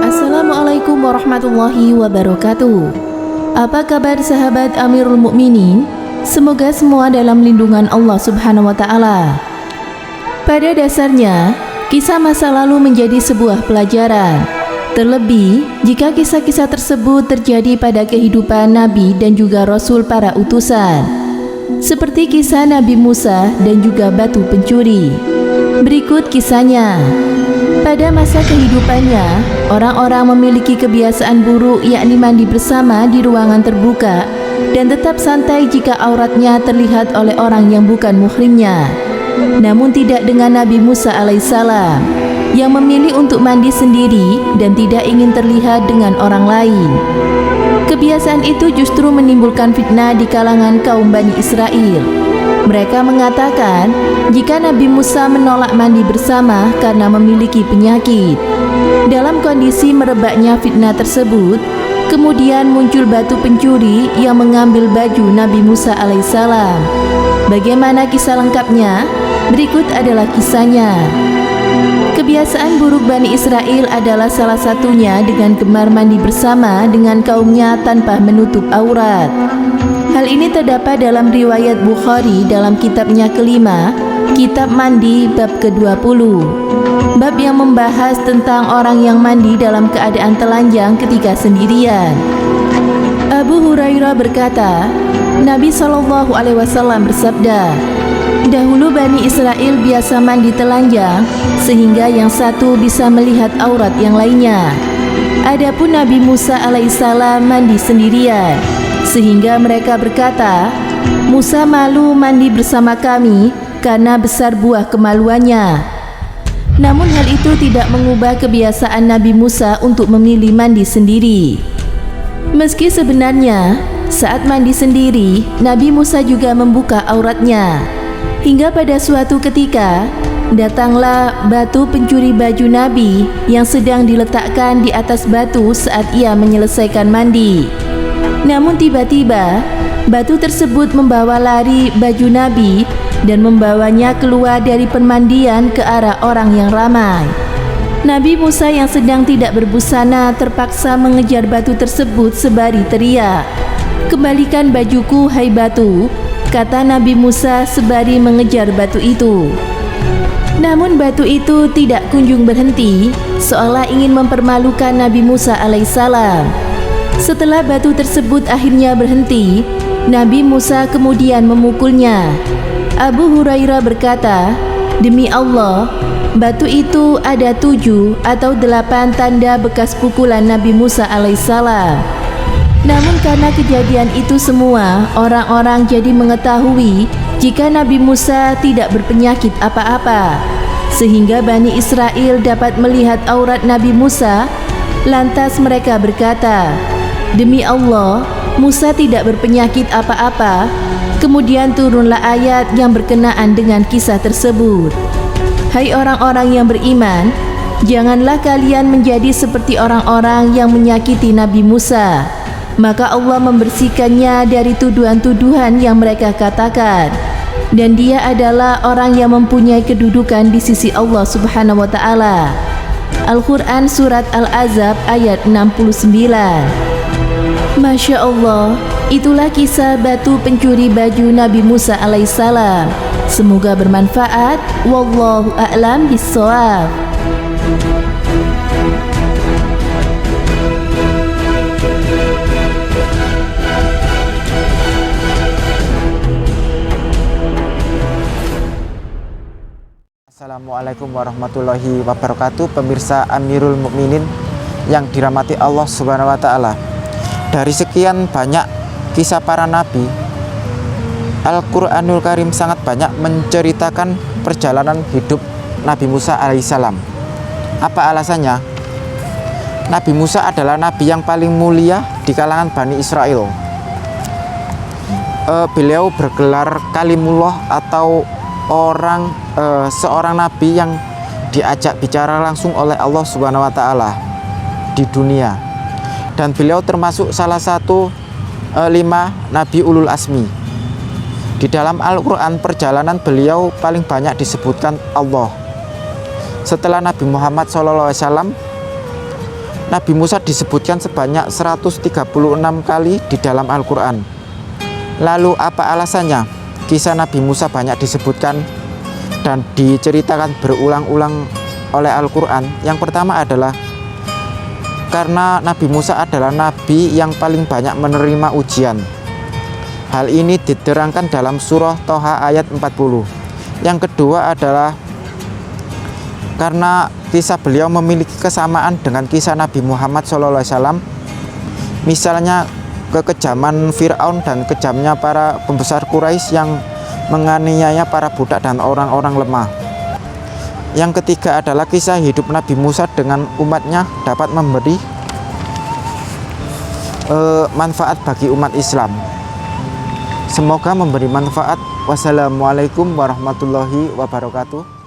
Assalamualaikum warahmatullahi wabarakatuh. Apa kabar sahabat Amirul Mukminin? Semoga semua dalam lindungan Allah Subhanahu wa taala. Pada dasarnya, kisah masa lalu menjadi sebuah pelajaran. Terlebih jika kisah-kisah tersebut terjadi pada kehidupan Nabi dan juga Rasul para utusan. Seperti kisah Nabi Musa dan juga batu pencuri. Berikut kisahnya. Pada masa kehidupannya, orang-orang memiliki kebiasaan buruk yakni mandi bersama di ruangan terbuka dan tetap santai jika auratnya terlihat oleh orang yang bukan muhrimnya. Namun tidak dengan Nabi Musa alaihissalam yang memilih untuk mandi sendiri dan tidak ingin terlihat dengan orang lain. Kebiasaan itu justru menimbulkan fitnah di kalangan kaum Bani Israel. Mereka mengatakan jika Nabi Musa menolak mandi bersama karena memiliki penyakit. Dalam kondisi merebaknya fitnah tersebut, kemudian muncul batu pencuri yang mengambil baju Nabi Musa alaihissalam. Bagaimana kisah lengkapnya? Berikut adalah kisahnya. Kebiasaan buruk Bani Israel adalah salah satunya dengan gemar mandi bersama dengan kaumnya tanpa menutup aurat. Hal ini terdapat dalam riwayat Bukhari dalam kitabnya kelima, Kitab Mandi bab ke-20. Bab yang membahas tentang orang yang mandi dalam keadaan telanjang ketika sendirian. Abu Hurairah berkata, Nabi SAW bersabda, dahulu Bani Israel biasa mandi telanjang sehingga yang satu bisa melihat aurat yang lainnya. Adapun Nabi Musa alaihissalam mandi sendirian, sehingga mereka berkata, Musa malu mandi bersama kami karena besar buah kemaluannya. Namun hal itu tidak mengubah kebiasaan Nabi Musa untuk memilih mandi sendiri. Meski sebenarnya saat mandi sendiri, Nabi Musa juga membuka auratnya. Hingga pada suatu ketika, datanglah batu pencuri baju Nabi yang sedang diletakkan di atas batu saat ia menyelesaikan mandi. Namun tiba-tiba, batu tersebut membawa lari baju Nabi dan membawanya keluar dari permandian ke arah orang yang ramai. Nabi Musa yang sedang tidak berbusana terpaksa mengejar batu tersebut sebari teriak, "Kembalikan bajuku, hai batu," kata Nabi Musa sebari mengejar batu itu. Namun batu itu tidak kunjung berhenti, seolah ingin mempermalukan Nabi Musa alaihissalam. Setelah batu tersebut akhirnya berhenti, Nabi Musa kemudian memukulnya. Abu Hurairah berkata, demi Allah, batu itu ada 7 atau 8 tanda bekas pukulan Nabi Musa alaihissalam. Namun karena kejadian itu semua, orang-orang jadi mengetahui jika Nabi Musa tidak berpenyakit apa-apa, sehingga Bani Israel dapat melihat aurat Nabi Musa. Lantas mereka berkata, demi Allah, Musa tidak berpenyakit apa-apa. Kemudian turunlah ayat yang berkenaan dengan kisah tersebut. Hai orang-orang yang beriman, janganlah kalian menjadi seperti orang-orang yang menyakiti Nabi Musa. Maka Allah membersihkannya dari tuduhan-tuduhan yang mereka katakan. Dan dia adalah orang yang mempunyai kedudukan di sisi Allah Subhanahu wa ta'ala. Al-Quran Surat Al-Ahzab ayat 69. Masya Allah, itulah kisah batu pencuri baju Nabi Musa alaihissalam. Semoga bermanfaat. Wallahu a'lam bishawab. Assalamualaikum warahmatullahi wabarakatuh. Pemirsa Amirul Mukminin yang dirahmati Allah Subhanahu wa taala. Dari sekian banyak kisah para nabi, Al-Quranul Karim sangat banyak menceritakan perjalanan hidup Nabi Musa alaihissalam. Apa alasannya? Nabi Musa adalah nabi yang paling mulia di kalangan Bani Israel. Beliau bergelar Kalimullah atau seorang nabi yang diajak bicara langsung oleh Allah Subhanahu wa taala di dunia. Dan beliau termasuk salah satu 5 nabi ulul azmi. Di dalam Al-Quran perjalanan beliau paling banyak disebutkan Allah. Setelah Nabi Muhammad SAW, Nabi Musa disebutkan sebanyak 136 kali di dalam Al-Quran. Lalu apa alasannya kisah Nabi Musa banyak disebutkan dan diceritakan berulang-ulang oleh Al-Quran? Yang pertama adalah karena Nabi Musa adalah nabi yang paling banyak menerima ujian. Hal ini diterangkan dalam surah Toha ayat 40. Yang kedua adalah karena kisah beliau memiliki kesamaan dengan kisah Nabi Muhammad SAW. Misalnya kekejaman Fir'aun dan kejamnya para pembesar Quraisy yang menganiaya para budak dan orang-orang lemah. Yang ketiga adalah kisah hidup Nabi Musa dengan umatnya dapat memberi manfaat bagi umat Islam. Semoga memberi manfaat. Wassalamualaikum warahmatullahi wabarakatuh.